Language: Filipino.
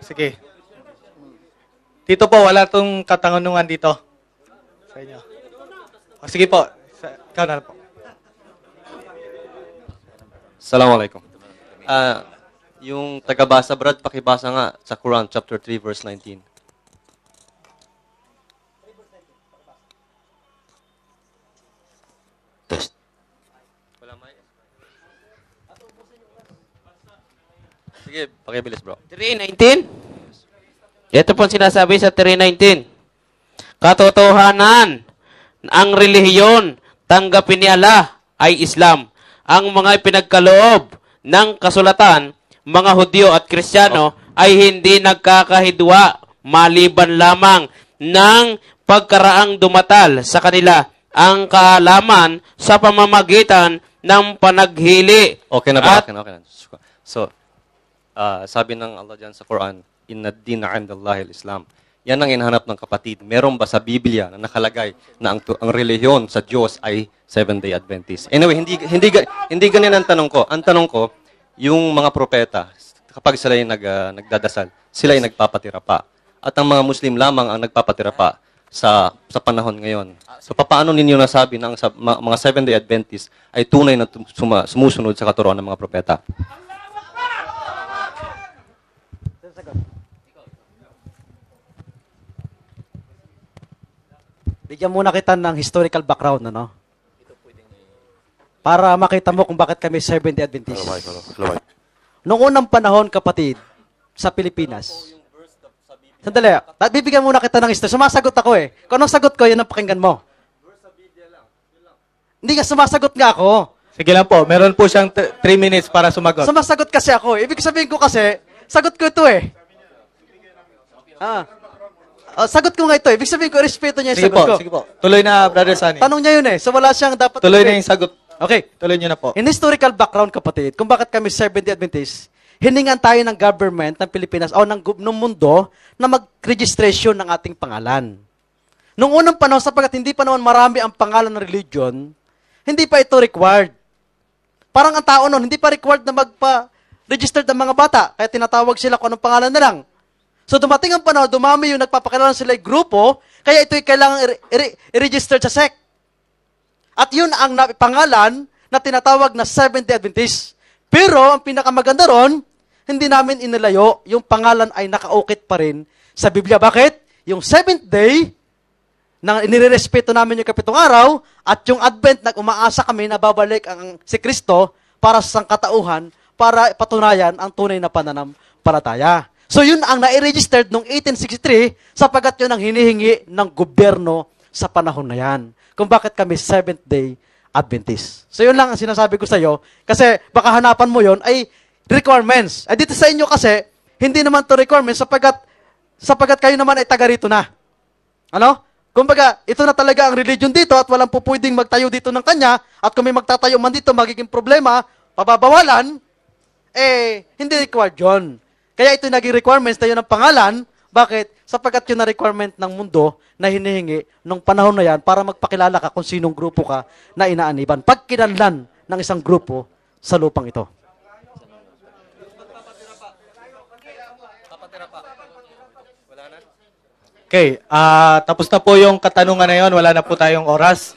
Sige. Dito po, wala tong katanungan dito. Sa inyo. O, sige po. Ikaw na po. Assalamualaikum. Yung tagabasa, Brad, pakibasa nga sa Quran, chapter 3, verse 19. Test. Sige, pakibilis, bro. 3:19? Ito po sinasabi sa 3:19. Katotohanan, ang relihiyon, tanggapin ni Allah ay Islam. Ang mga pinagkaloob ng kasulatan, mga Hudyo at Kristiyano ay hindi nagkakahidwa maliban lamang ng pagkaraang dumatal sa kanila ang kaalaman sa pamamagitan ng panaghili. Okay na ba? Okay na. So, sabi ng Allah dyan sa Quran, Inna ad-dina 'indallahi al-Islam. Yan ang hinahanap ng kapatid. Meron ba sa Biblia na nakalagay na ang relihiyon sa Diyos ay Seventh-day Adventist? Anyway, hindi ganyan ang tanong ko. Ang tanong ko, yung mga propeta, kapag sila yung nagdadasal, sila yung nagpapatira pa. At ang mga Muslim lamang ang nagpapatira pa sa panahon ngayon. So, paano ninyo nasabi na ang mga Seventh-day Adventist ay tunay na sumusunod sa katuruan ng mga propeta? Bigyan muna kita ng historical background, ano? Para makita mo kung bakit kami Seventh-day Adventist. Noong unang panahon, kapatid, sa Pilipinas. Sandali, bibigyan muna kita ng history. Sumasagot ako eh. Kung anong sagot ko, yun ang pakinggan mo. Hindi nga, sumasagot nga ako. Sige lang po. Meron po siyang 3 minutes para sumagot. Sumasagot kasi ako. Ibig sabihin ko kasi, sagot ko ito eh. Sagot ko nga ito. Ibig sabihin ko, respeto niya yung Sige sagot ko. Sige po. Tuloy na, Brother Sunny. Tanong niya yun eh. So wala siyang dapat... Tuloy na yung sagot. Okay. Tuloy niyo na po. In historical background, kapatid, kung bakit kami Seventh-day Adventist, hiningan tayo ng government ng Pilipinas o ng mundo na mag-registration ng ating pangalan. Noong unang panahon, sapagkat hindi pa naman marami ang pangalan ng religion, hindi pa ito required. Parang ang tao noon, hindi pa required na magpa-register ng mga bata, kaya tinatawag sila kung anong pangalan na lang. So dumating ang panahon, dumami yung nagpapakilala sila yung grupo, kaya ito'y kailangan i-register sa SEC. At yun ang pangalan na tinatawag na Seventh-day Adventist. Pero ang pinakamaganda ron, hindi namin inilayo, yung pangalan ay nakaukit pa rin sa Biblia. Bakit? Yung 7th day, na inirespeto namin yung 7 araw, at yung Advent, umaasa kami na babalik si Kristo para sa sangkatauhan, para patunayan ang tunay na pananampalataya. So yun ang nai-registered noong 1863 sapagkat yun ang hinihingi ng gobyerno sa panahon na yan. Kung bakit kami Seventh-day Adventist. So yun lang ang sinasabi ko sa iyo kasi baka hanapan mo yun ay requirements. Ay dito sa inyo kasi hindi naman to requirements sapagkat kayo naman ay taga rito na. Ano? Kumbaga, ito na talaga ang religion dito at walang pupwedeng magtayo dito ng kanya at kung may magtatayo man dito magiging problema, pababawalan, hindi required yun. Kaya ito naging requirements tayo ng pangalan. Bakit? Sapagkat yun na requirement ng mundo na hinihingi nung panahon na yan para magpakilala ka kung sinong grupo ka na inaaniban. Pagkinanlan ng isang grupo sa lupang ito. Okay, tapos na po yung katanungan na yon. Wala na po tayong oras.